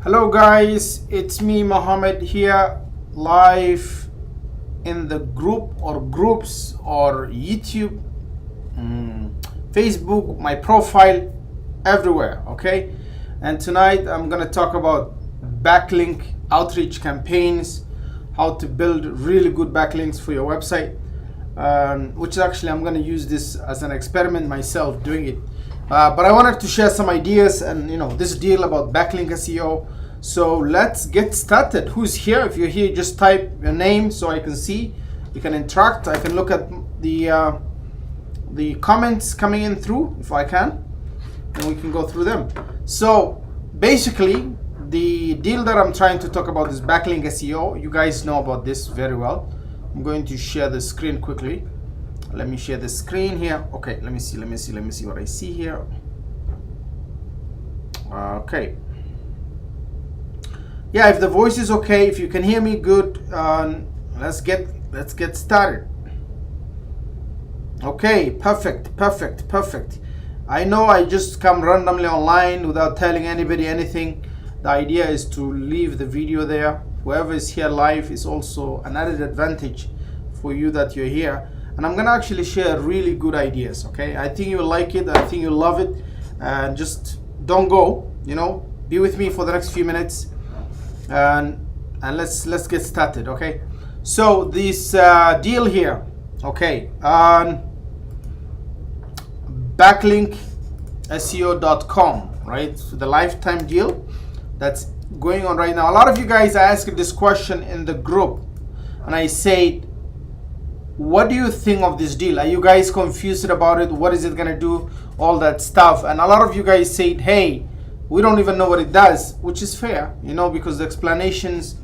Hello guys, it's me Mohammed here, live in the group or groups or YouTube, Facebook, my profile, everywhere, okay? And tonight I'm gonna talk about backlink outreach campaigns, how to build really good backlinks for your website, which actually I'm gonna use this as an experiment myself doing it. But I wanted to share some ideas and this deal about backlink SEO. So let's get started. Who's here? If you're here, just type your name so I can see. You can interact. I can look at the comments coming in through if I can, and we can go through them. So basically, the deal that I'm trying to talk about is backlink SEO. You guys know about this very well. I'm going to share the screen quickly. Let me share the screen here. Okay, let me see what I see here. Okay. Yeah, if the voice is okay, if you can hear me good, let's get started. Okay, perfect. I know I just come randomly online without telling anybody anything. The idea is to leave the video there. Whoever is here live is also an added advantage for you that you're here. And I'm gonna actually share really good ideas, okay? I think you'll like it, I think you'll love it. And just don't go, be with me for the next few minutes. And let's get started, okay? So this deal here, okay, BacklinkSEO.com, right? So the lifetime deal that's going on right now. A lot of you guys asked this question in the group, and I said, what do you think of this deal? Are you guys confused about it? What is it gonna do? All that stuff. And a lot of you guys said, hey, we don't even know what it does, which is fair, because the explanations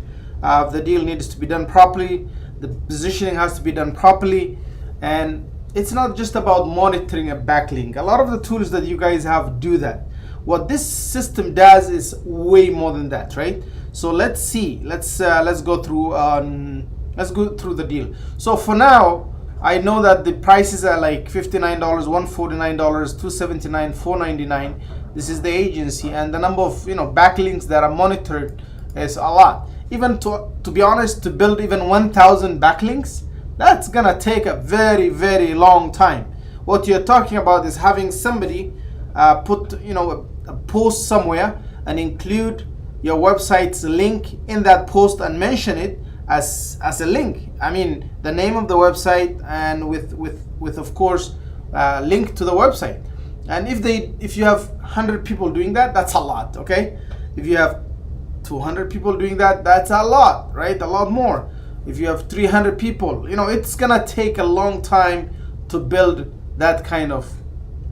of the deal needs to be done properly. The positioning has to be done properly. And it's not just about monitoring a backlink. A lot of the tools that you guys have do that. What this system does is way more than that, right? So let's see. Let's go through the deal. So for now, I know that the prices are like $59, $149, $279, $499. This is the agency, and the number of backlinks that are monitored is a lot. Even to be honest, to build even 1,000 backlinks, that's gonna take a very long time. What you're talking about is having somebody put a post somewhere and include your website's link in that post and mention it as a link. I mean, the name of the website and with of course link to the website. And if you have 100 people doing that, that's a lot, okay? If you have 200 people doing that, that's a lot, right? A lot more. If you have 300 people, it's gonna take a long time to build that kind of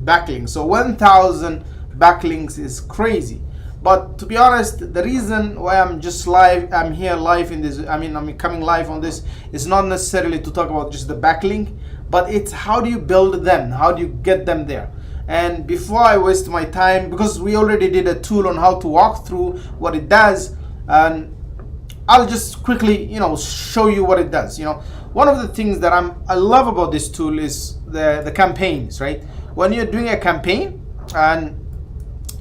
backlink. So 1,000 backlinks is crazy. But to be honest, the reason why I'm here live in this, I'm coming live on this, is not necessarily to talk about just the backlink, but it's how do you build them? How do you get them there? And before I waste my time, because we already did a tool on how to walk through what it does, and I'll just quickly, show you what it does. One of the things that I love about this tool is the campaigns, right? When you're doing a campaign, and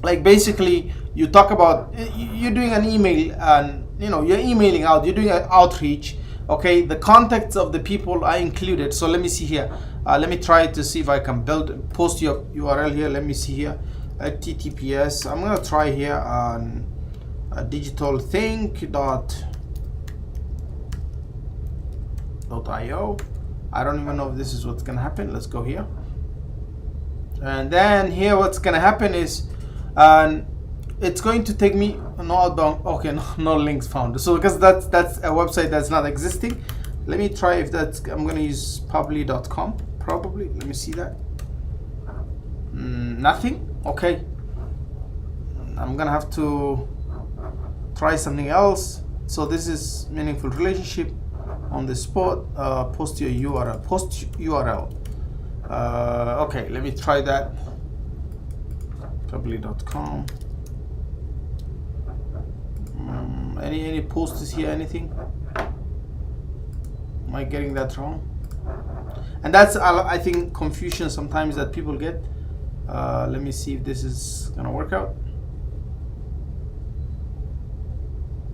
like basically you talk about, you're doing an email, and you're emailing out, you're doing an outreach, okay? The contacts of the people are included. So let me see here. Let me try to see if I can post your URL here. Let me see here, HTTPS. I'm gonna try here on digitalthink.io. I don't even know if this is what's gonna happen. Let's go here, and then here what's gonna happen is, it's going to take me no links found. So because that's a website that's not existing. Let me try if I'm gonna use publi.com probably. Let me see that. Nothing. Okay, I'm gonna have to try something else. So this is meaningful relationship on the spot. Post your URL. Okay, let me try that. Publi.com. Any posts here? Anything? Am I getting that wrong? And that's, I think, confusion sometimes that people get. Let me see if this is gonna work out.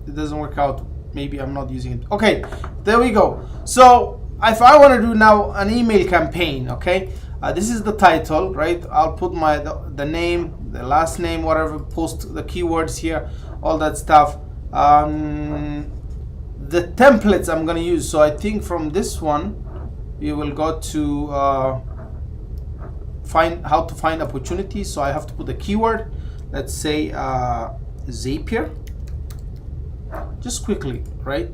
it doesn't work out, maybe I'm not using it. Okay, there we go. So if I want to do now an email campaign, okay, this is the title, right? I'll put my the name, the last name, whatever, post the keywords here, all that stuff. The templates I'm gonna use. So I think from this one you will go to find how to find opportunities. So I have to put the keyword, let's say Zapier, just quickly, right?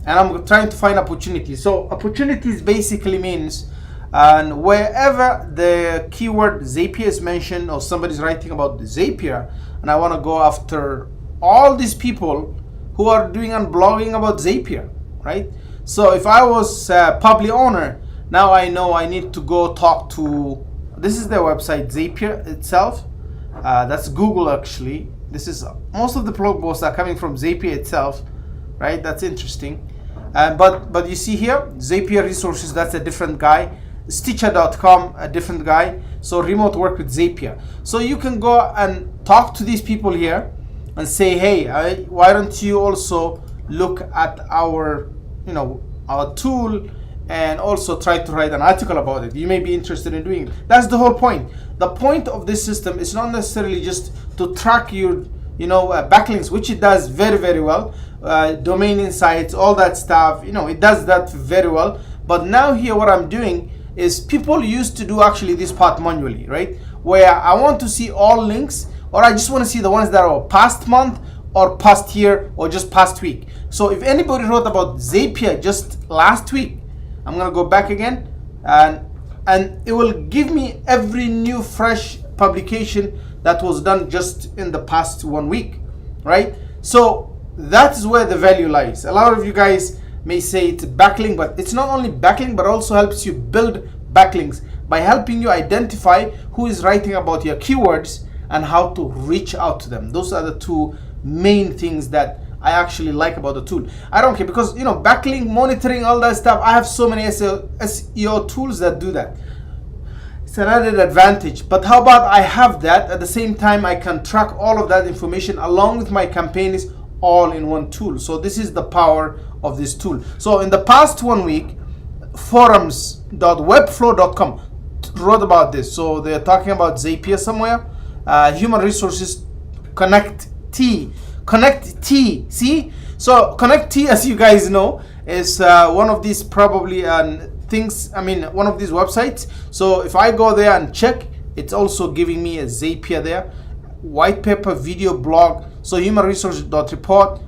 And I'm trying to find opportunities. So opportunities basically means and wherever the keyword Zapier is mentioned or somebody's writing about the Zapier, and I want to go after all these people who are doing and blogging about Zapier, right? So if I was a public owner, now I know I need to go talk to, this is their website, Zapier itself. That's Google actually. This is, most of the blog posts are coming from Zapier itself, right? That's interesting. But you see here, Zapier Resources, that's a different guy. Stitcher.com, a different guy. So remote work with Zapier. So you can go and talk to these people here and say, hey, why don't you also look at our, our tool and also try to write an article about it. You may be interested in doing it. That's the whole point. The point of this system is not necessarily just to track your, backlinks, which it does very, very well. Domain insights, all that stuff, it does that very well. But now here, what I'm doing is people used to do actually this part manually, right? Where I want to see all links, or I just want to see the ones that are past month or past year or just past week. So if anybody wrote about Zapier just last week, I'm gonna go back again and it will give me every new fresh publication that was done just in the past 1 week, right? So that's where the value lies. A lot of you guys may say it's backlink, but it's not only backlink, but also helps you build backlinks by helping you identify who is writing about your keywords and how to reach out to them. Those are the two main things that I actually like about the tool. I don't care because, backlink monitoring, all that stuff, I have so many SEO tools that do that. It's an added advantage. But how about I have that, at the same time I can track all of that information along with my campaigns all in one tool. So this is the power of this tool. So in the past 1 week, forums.webflow.com wrote about this. So they're talking about Zapier somewhere. Human resources, Connect T. See, so Connect T, as you guys know, is one of these probably things. One of these websites. So if I go there and check, it's also giving me a Zapier there, white paper, video, blog. So human resources.report,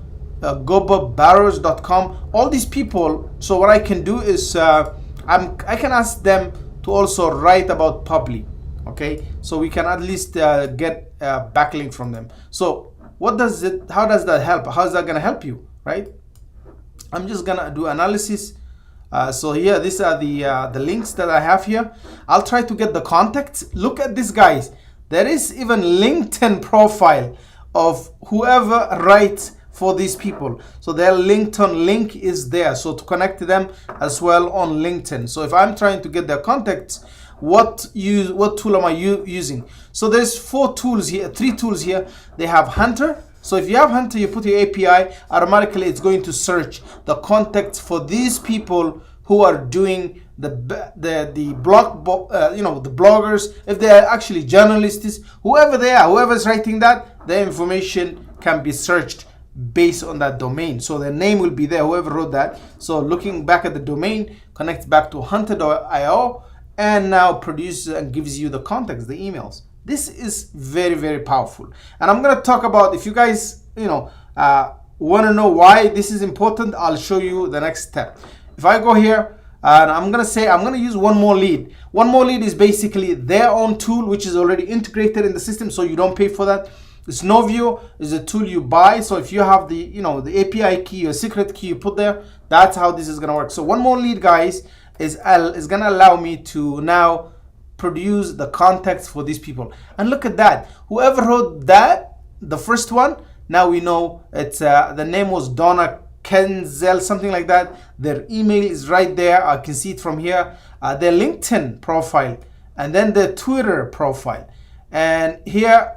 gobobarrows.com, all these people. So what I can do is I can ask them to also write about Publi. Okay, so we can at least get a backlink from them. So how does that help? How is that gonna help you, right? I'm just gonna do analysis. So here, these are the links that I have here. I'll try to get the contacts. Look at this, guys. There is even LinkedIn profile of whoever writes for these people. So their LinkedIn link is there. So to connect to them as well on LinkedIn. So if I'm trying to get their contacts, what tool am I using? So there's 4 tools here, 3 tools here. They have Hunter. So if you have Hunter, you put your API, automatically it's going to search the contacts for these people who are doing the bloggers, if they are actually journalists, whoever they are, whoever's writing that, their information can be searched based on that domain. So their name will be there, whoever wrote that. So looking back at the domain, connects back to hunter.io and now produces and gives you the contacts, the emails. This is very, very powerful. And I'm going to talk about, if you guys, want to know why this is important, I'll show you the next step. If I go here and I'm going to use One More Lead. One More Lead is basically their own tool, which is already integrated in the system. So you don't pay for that. Snowview is a tool you buy. So if you have the, the API key or secret key you put there, that's how this is going to work. So One More Lead, guys, is going to allow me to now produce the contacts for these people. And look at that. Whoever wrote that, the first one, now we know it's the name was Donna Kenzel, something like that. Their email is right there. I can see it from here. Their LinkedIn profile and then their Twitter profile. And here,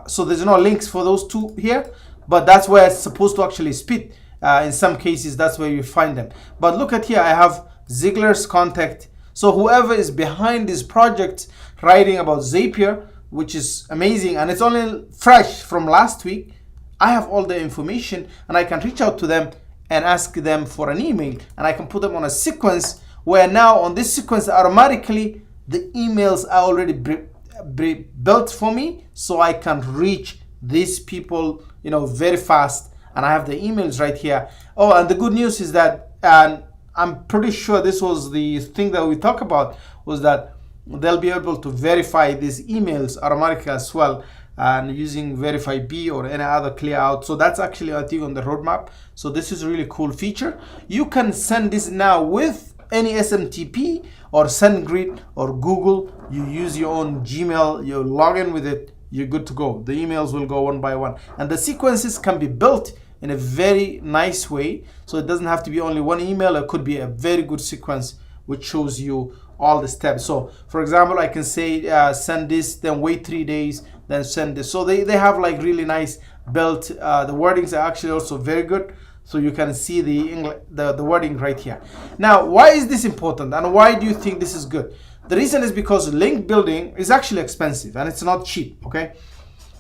so there's no links for those two here, but that's where it's supposed to actually spit. In some cases, that's where you find them. But look at here, I have Ziegler's contact. So whoever is behind this project writing about Zapier, which is amazing, and it's only fresh from last week, I have all the information and I can reach out to them and ask them for an email, and I can put them on a sequence where now on this sequence automatically the emails are already built for me, so I can reach these people, very fast, and I have the emails right here. Oh, and the good news is that, and I'm pretty sure this was the thing that we talked about, was that they'll be able to verify these emails automatically as well, and using Verify B or any other clear out. So that's actually, I think, on the roadmap. So this is a really cool feature. You can send this now with any SMTP or SendGrid or Google. You use your own Gmail, you log in with it, you're good to go. The emails will go one by one, and the sequences can be built in a very nice way. So it doesn't have to be only one email. It could be a very good sequence which shows you all the steps. So for example, I can say send this, then wait 3 days, then send this. So they have like really nice built. The wordings are actually also very good. So you can see the wording right here. Now, why is this important and why do you think this is good? The reason is because link building is actually expensive and it's not cheap, okay?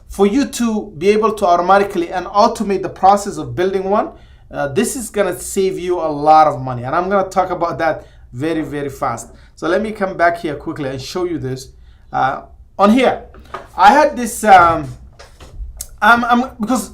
For you to be able to automatically and automate the process of building one, this is gonna save you a lot of money. And I'm gonna talk about that very, very fast. So let me come back here quickly and show you this. On here, I had this, because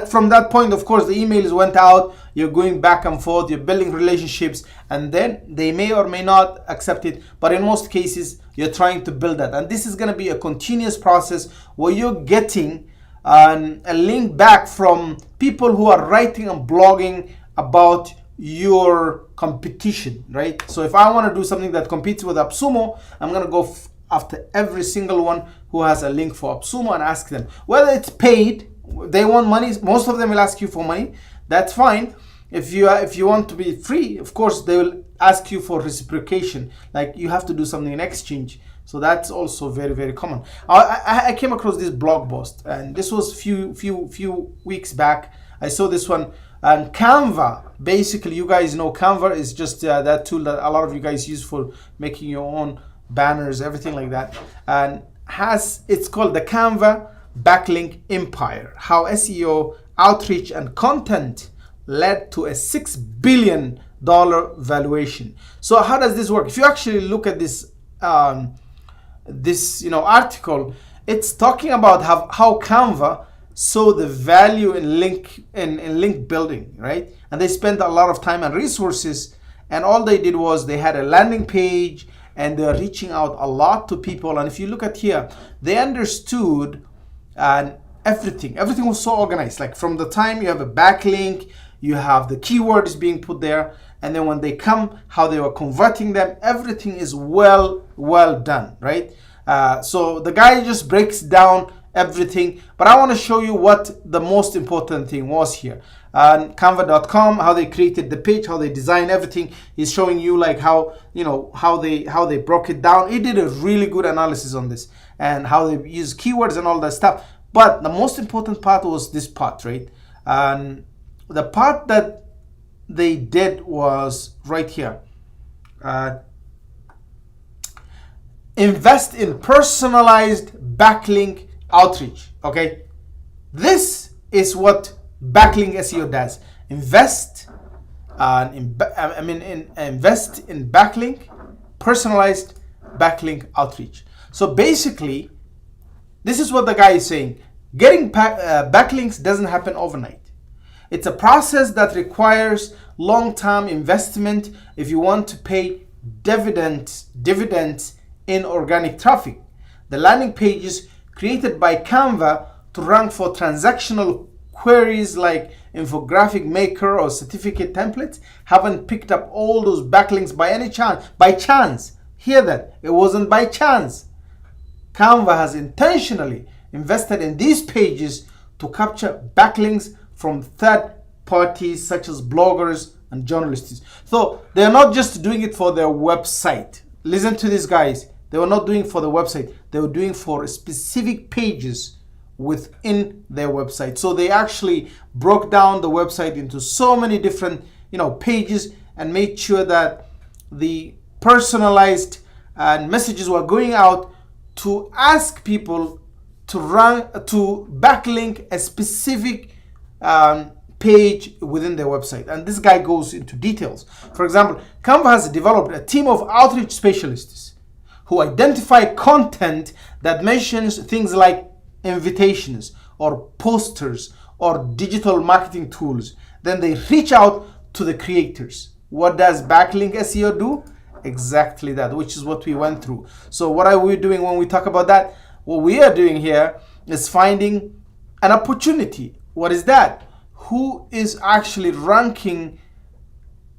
from that point, of course, the emails went out, you're going back and forth, you're building relationships, and then they may or may not accept it, but in most cases, you're trying to build that. And this is gonna be a continuous process where you're getting a link back from people who are writing and blogging about your competition, right? So if I wanna do something that competes with AppSumo, I'm gonna go after every single one who has a link for AppSumo and ask them, whether it's paid, they want money, most of them will ask you for money, that's fine. If you want to be free, of course they will ask you for reciprocation, like you have to do something in exchange. So that's also very, very common. I came across this blog post, and this was few weeks back. I saw this one, and Canva, basically, you guys know Canva is just that tool that a lot of you guys use for making your own banners, everything like that, and it's called the Canva Backlink Empire, how SEO, outreach, and content led to a $6 billion valuation. So how does this work? If you actually look at this article, it's talking about how Canva saw the value in link building, right? And they spent a lot of time and resources, and all they did was they had a landing page and they're reaching out a lot to people. And if you look at here, they understood and everything was so organized. Like from the time you have a backlink, you have the keywords being put there, and then when they come, how they were converting them, everything is well done, right? So the guy just breaks down everything, but I want to show you what the most important thing was here. Canva.com, how they created the page, how they designed everything. He's showing you like how they broke it down. He did a really good analysis on this and how they use keywords and all that stuff. But the most important part was this part, right? And the part that they did was right here. Invest in personalized backlink outreach. Okay, this is what backlink SEO does. Invest in backlink, personalized backlink outreach. So basically, this is what the guy is saying. Getting backlinks doesn't happen overnight. It's a process that requires long-term investment if you want to pay dividends in organic traffic. The landing pages created by Canva to rank for transactional queries like infographic maker or certificate templates haven't picked up all those backlinks by any chance. By chance. Hear that. It wasn't by chance. Canva has intentionally invested in these pages to capture backlinks from third parties such as bloggers and journalists. So they're not just doing it for their website. Listen to these guys. They were not doing it for the website. They were doing it for specific pages within their website. So they actually broke down the website into so many different pages and made sure that the personalized messages were going out to ask people to backlink a specific page within their website. And this guy goes into details. For example, Canva has developed a team of outreach specialists who identify content that mentions things like invitations or posters or digital marketing tools. Then they reach out to the creators. What does backlink SEO do? Exactly that, which is what we went through. So what are we doing when we talk about that? What we are doing here is finding an opportunity. What is that? Who is actually ranking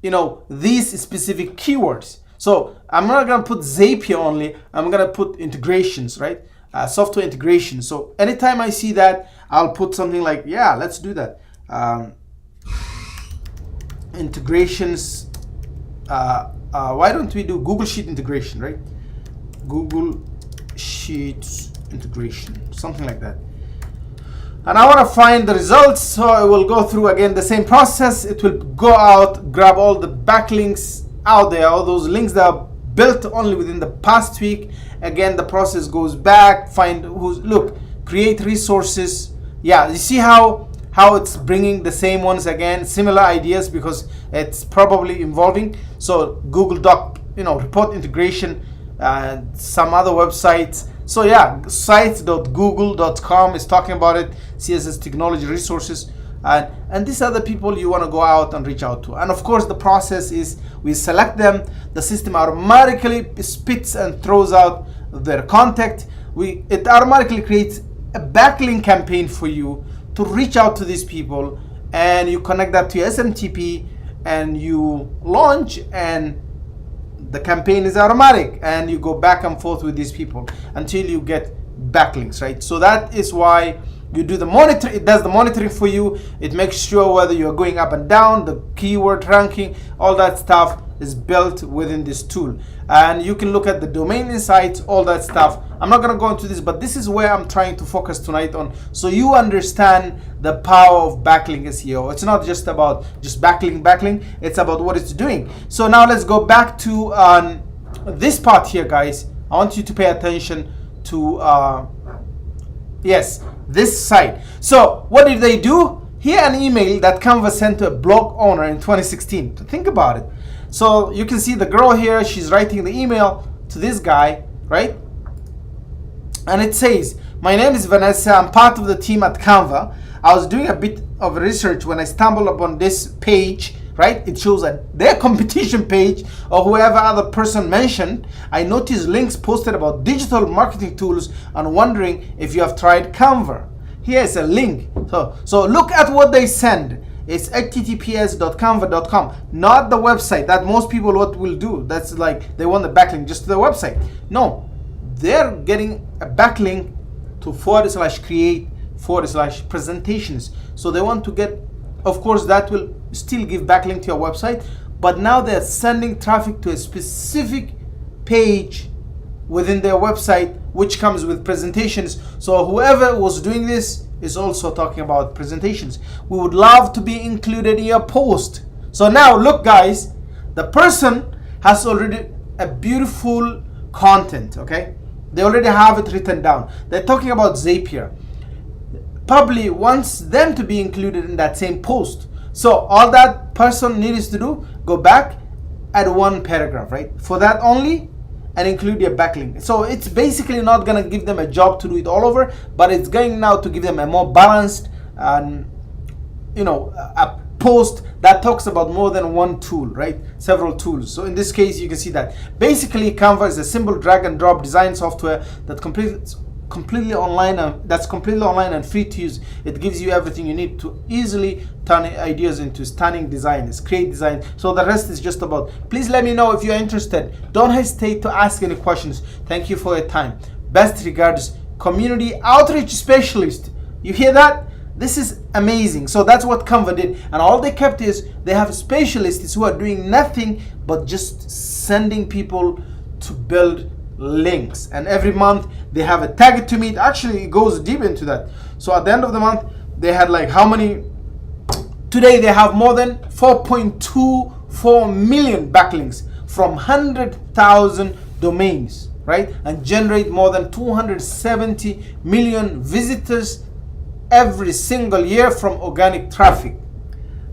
these specific keywords? So I'm not gonna put Zapier only, I'm gonna put integrations, right? Software integration. So anytime I see that, I'll put something like, yeah, let's do that. Integrations, why don't we do Google Sheet integration, right? Google Sheets integration, something like that. And I want to find the results, so I will go through again the same process. It will go out, grab all the backlinks out there, all those links that are built only within the past week. Again, the process goes back, create resources. Yeah, you see how it's bringing the same ones again, similar ideas, because it's probably involving. So Google Doc, report integration, some other websites. So yeah, sites.google.com is talking about it, CSS technology resources, and these are the people you want to go out and reach out to. And of course, the process is we select them, the system automatically spits and throws out their contact. It automatically creates a backlink campaign for you to reach out to these people, and you connect that to your SMTP and you launch, and the campaign is automatic, and you go back and forth with these people until you get backlinks, right? So that is why you do the monitor. It does the monitoring for you. It makes sure whether you're going up and down, the keyword ranking, all that stuff is built within this tool. And you can look at the domain insights, all that stuff. I'm not gonna go into this, but this is where I'm trying to focus tonight on, so you understand the power of backlink SEO. It's not just about just backlink, it's about what it's doing. So now let's go back to this part here, guys. I want you to pay attention to, yes, this site. So what did they do? Here an email that Canva sent to a blog owner in 2016. Think about it. So you can see the girl here, she's writing the email to this guy, right? And it says, my name is Vanessa, I'm part of the team at Canva. I was doing a bit of research when I stumbled upon this page, right? It shows that their competition page or whoever other person mentioned. I noticed links posted about digital marketing tools and wondering if you have tried Canva. Here's a link. So look at what they send. It's https.canva.com, not the website that most people will do. That's like they want the backlink just to the website. No, they're getting a backlink to /create/presentations. So they want to get, of course, that will still give backlink to your website, but now they're sending traffic to a specific page within their website, which comes with presentations. So whoever was doing this is also talking about presentations. We would love to be included in your post. So now look, guys, the person has already a beautiful content, okay? They already have it written down. They're talking about Zapier. Probably wants them to be included in that same post. So all that person needs to do, go back, add one paragraph, right? For that only, and include your backlink. So it's basically not gonna give them a job to do it all over, but it's going now to give them a more balanced and a post that talks about more than one tool, right? Several tools. So in this case, you can see that basically Canva is a simple drag and drop design software that completely online and free to use. It gives you everything you need to easily turn ideas into stunning designs, create design. So the rest is just about, please let me know if you're interested. Don't hesitate to ask any questions. Thank you for your time. Best regards, community outreach specialist. You hear that? This is amazing. So that's what Canva did, and all they kept is they have specialists who are doing nothing but just sending people to build links, and every month they have a target to meet. Actually, it goes deep into that. So at the end of the month, they had like how many? Today they have more than 4.24 million backlinks from 100,000 domains, right? And generate more than 270 million visitors every single year from organic traffic.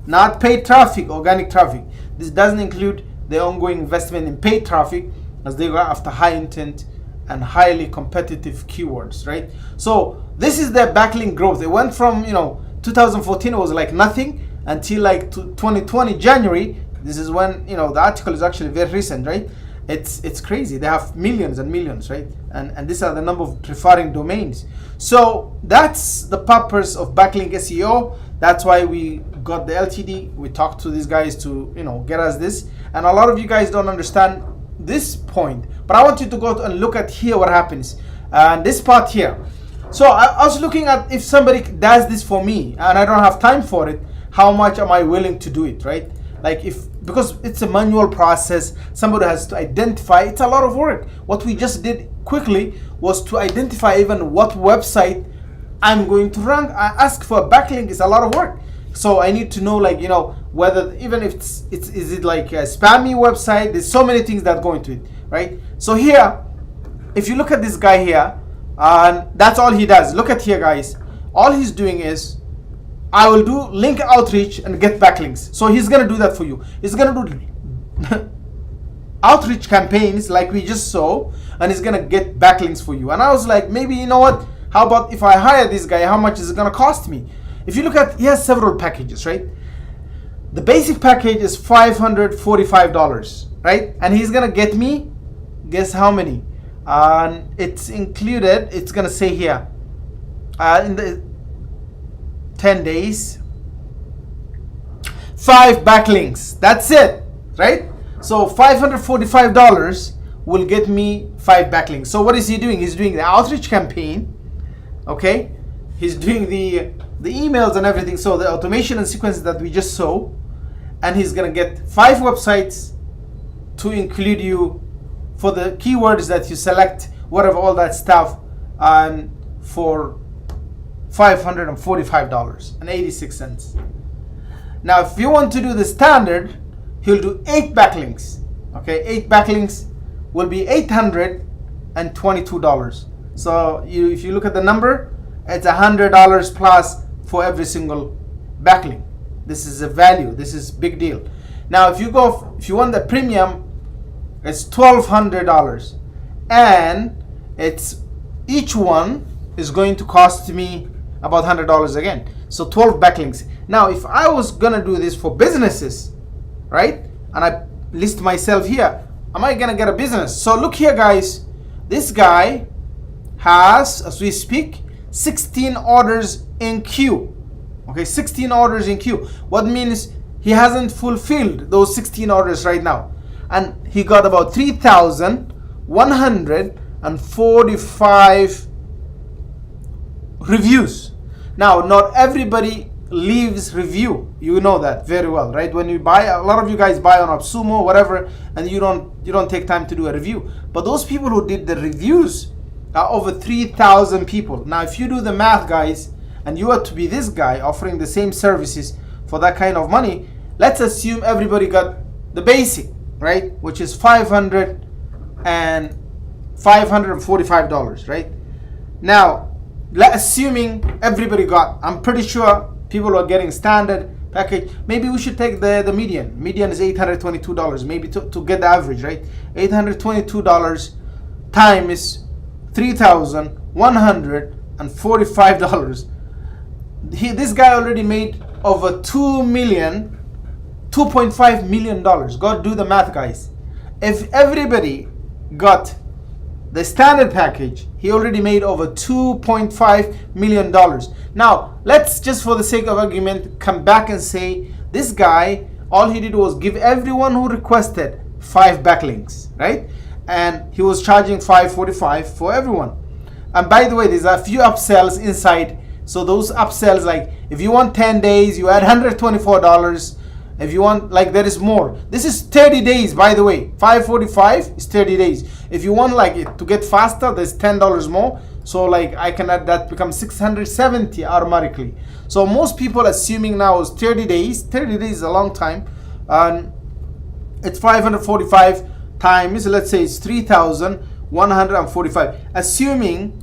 Not paid traffic, organic traffic. This doesn't include the ongoing investment in paid traffic, as they go after high intent and highly competitive keywords, right? So this is their backlink growth. It went from 2014, it was like nothing, until like 2020 January. This is when the article is actually very recent, right? It's crazy. They have millions and millions, right? And these are the number of referring domains. So that's the purpose of backlink SEO. That's why we got the LTD. We talked to these guys to get us this. And a lot of you guys don't understand this point, but I want you to go and look at here what happens, and this part here. So I was looking at, if somebody does this for me and I don't have time for it, how much am I willing to do it, right? Like, because it's a manual process, somebody has to identify. It's a lot of work. What we just did quickly was to identify even what website I'm going to rank. I ask for a backlink is a lot of work. So I need to know, like, whether, even if is it like a spammy website. There's so many things that go into it, right? So here, if you look at this guy here, and that's all he does. Look at here, guys. All he's doing is, I will do link outreach and get backlinks. So he's gonna do that for you. He's gonna do outreach campaigns like we just saw, and he's gonna get backlinks for you. And I was like, maybe, you know what? How about if I hire this guy? How much is it gonna cost me? If you look at, he has several packages, right? The basic package is $545, right? And he's gonna get me, guess how many? And it's included, it's gonna say here, in the 10 days, 5 backlinks. That's it, right? So $545 will get me 5 backlinks. So what is he doing? He's doing the outreach campaign, okay? He's doing the emails and everything, so the automation and sequences that we just saw, and he's gonna get 5 websites to include you for the keywords that you select, whatever, all that stuff, and for $545.86. Now, if you want to do the standard, he'll do 8 backlinks. Okay, 8 backlinks will be $822. So if you look at the number, it's $100 plus for every single backlink. This is a value. This is big deal. Now, if you want the premium, it's $1,200, and each one is going to cost me about $100 again. So 12 backlinks. Now, if I was gonna do this for businesses, right, and I list myself here, am I gonna get a business? So look here, guys. This guy has, as we speak, 16 orders in queue. Okay, 16 orders in queue. What means he hasn't fulfilled those 16 orders right now. And he got about 3,145 reviews. Now, not everybody leaves review. You know that very well, right? When you buy, a lot of you guys buy on AppSumo, whatever, and you don't take time to do a review. But those people who did the reviews are over 3,000 people. Now, if you do the math, guys, and you are to be this guy offering the same services for that kind of money, let's assume everybody got the basic, right? Which is $545, right? Now, assuming everybody got, I'm pretty sure people are getting standard package. Maybe we should take the median. Median is $822, maybe to get the average, right? $822 times $3,145. This guy already made over $2.5 million. Go do the math, guys. If everybody got the standard package, he already made over $2.5 million. Now, let's just, for the sake of argument, come back and say this guy, all he did was give everyone who requested 5 backlinks, right? And he was charging $545 for everyone. And by the way, there's a few upsells inside. So those upsells, like if you want 10 days, you add $124. If you want, like, there is more. This is 30 days, by the way. $545 is 30 days. If you want, like, it to get faster, there's $10 more. So like I can add that, become 670 automatically. So most people assuming now is 30 days. 30 days is a long time, and it's 545 times, let's say it's 3,145, assuming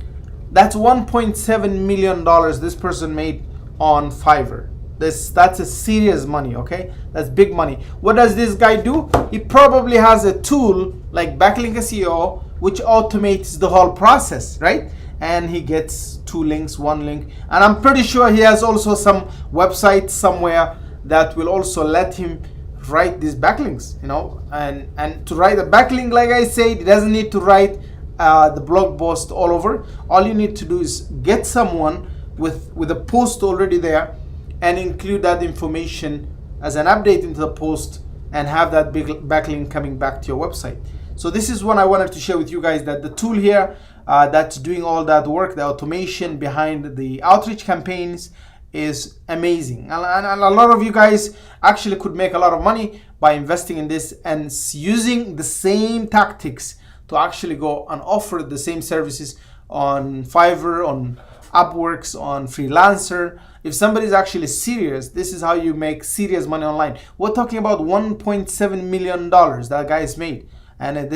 that's $1.7 million this person made on Fiverr. That's a serious money, okay? That's big money. What does this guy do? He probably has a tool like BacklinkSEO, which automates the whole process, right? And he gets 2 links, 1 link. And I'm pretty sure he has also some website somewhere that will also let him write these backlinks, you know. And to write a backlink, like I said, he doesn't need to write the blog post all over. All you need to do is get someone with a post already there and include that information as an update into the post and have that big backlink coming back to your website. So this is what I wanted to share with you guys, that the tool here that's doing all that work, the automation behind the outreach campaigns, is amazing. And a lot of you guys actually could make a lot of money by investing in this and using the same tactics to actually go and offer the same services on Fiverr, on Upworks, on Freelancer. If somebody is actually serious, this is how you make serious money online. We're talking about $1.7 million that guy's made, and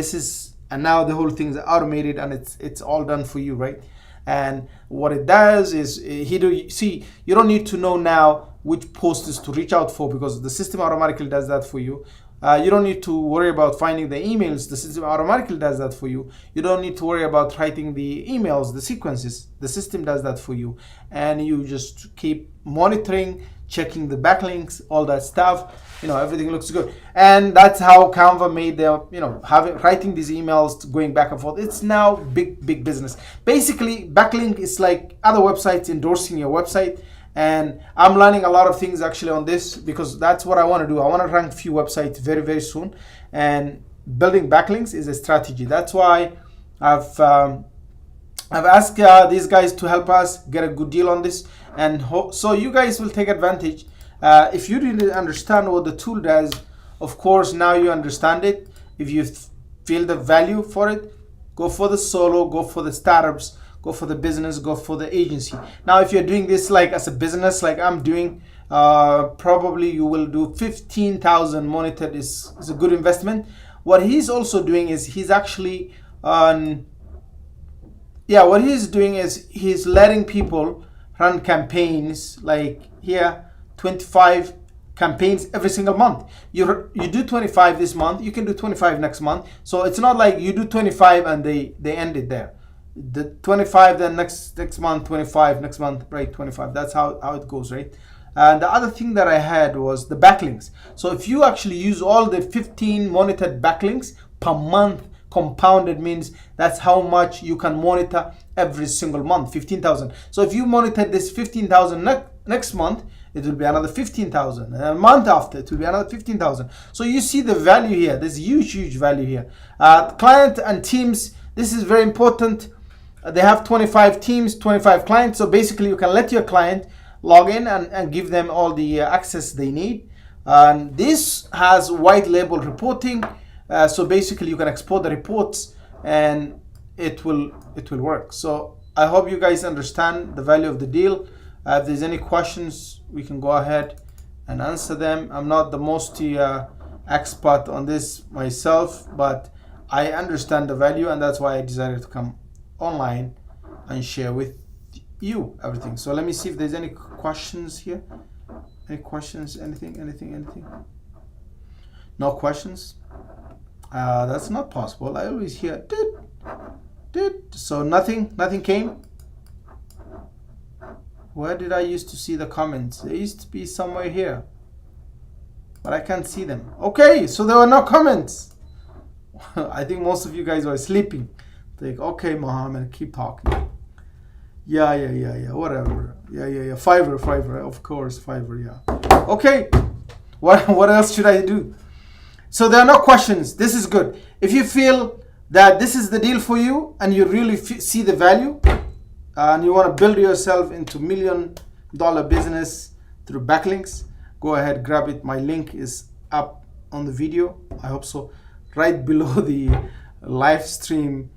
now the whole thing's automated and it's all done for you, right? And what it does is you don't need to know now which posts to reach out for, because the system automatically does that for you. You don't need to worry about finding the emails. The system automatically does that for you. You don't need to worry about writing the emails, the sequences. The system does that for you. And you just keep monitoring, checking the backlinks, all that stuff. You know, everything looks good. And that's how Canva made writing these emails, going back and forth. It's now big business. Basically, backlink is like other websites endorsing your website. And I'm learning a lot of things actually on this, because that's what I want to do. I want to rank few websites very soon, and building backlinks is a strategy. That's why I've asked these guys to help us get a good deal on this, and so you guys will take advantage. If you didn't understand what the tool does, of course now you understand it. If you feel the value for it, go for the solo, go for the startups, go for the business, go for the agency. Now, if you're doing this like as a business, like I'm doing, probably you will do 15,000 monitored is a good investment. What he's also doing is he's actually what he's doing is he's letting people run campaigns, like here, 25 campaigns every single month. You do 25 this month, you can do 25 next month. So it's not like you do 25 and they end it there. The 25, then next month 25, next month, right, 25. That's how it goes, right? And the other thing that I had was the backlinks. So if you actually use all the 15 monitored backlinks per month, compounded means that's how much you can monitor every single month, 15,000. So if you monitor this 15,000 next month, it will be another 15,000, and a month after it will be another 15,000. So you see the value here. There's huge value here. Client and teams, this is very important. They have 25 teams, 25 clients. So basically you can let your client log in and give them all the access they need. This has white label reporting. So basically you can export the reports and it will work. So I hope you guys understand the value of the deal. If there's any questions, we can go ahead and answer them. I'm not the most expert on this myself, but I understand the value, and that's why I decided to come online and share with you everything. So let me see if there's any questions here. Any questions? Anything? No questions? That's not possible. I always hear did. So nothing came. Where did I used to see the comments? They used to be somewhere here, but I can't see them. Okay, so there were no comments. I think most of you guys were sleeping. Like, okay, Mohammed, keep talking. Yeah, whatever. Yeah. Fiverr, of course, Fiverr, yeah. Okay, what else should I do? So there are no questions. This is good. If you feel that this is the deal for you and you really see the value, and you want to build yourself into $1 million business through backlinks, go ahead, grab it. My link is up on the video. I hope so. Right below the live stream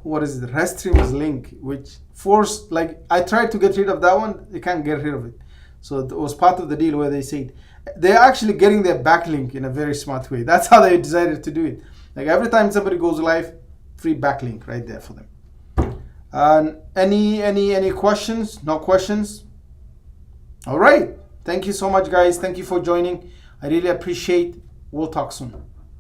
what is it, restrooms link, which forced, like, I tried to get rid of that one, they can't get rid of it. So it was part of the deal where they said they're actually getting their backlink in a very smart way. That's how they decided to do it. Like every time somebody goes live, free backlink right there for them. Any questions? No questions? All right. Thank you so much, guys. Thank you for joining. I really appreciate. We'll talk soon.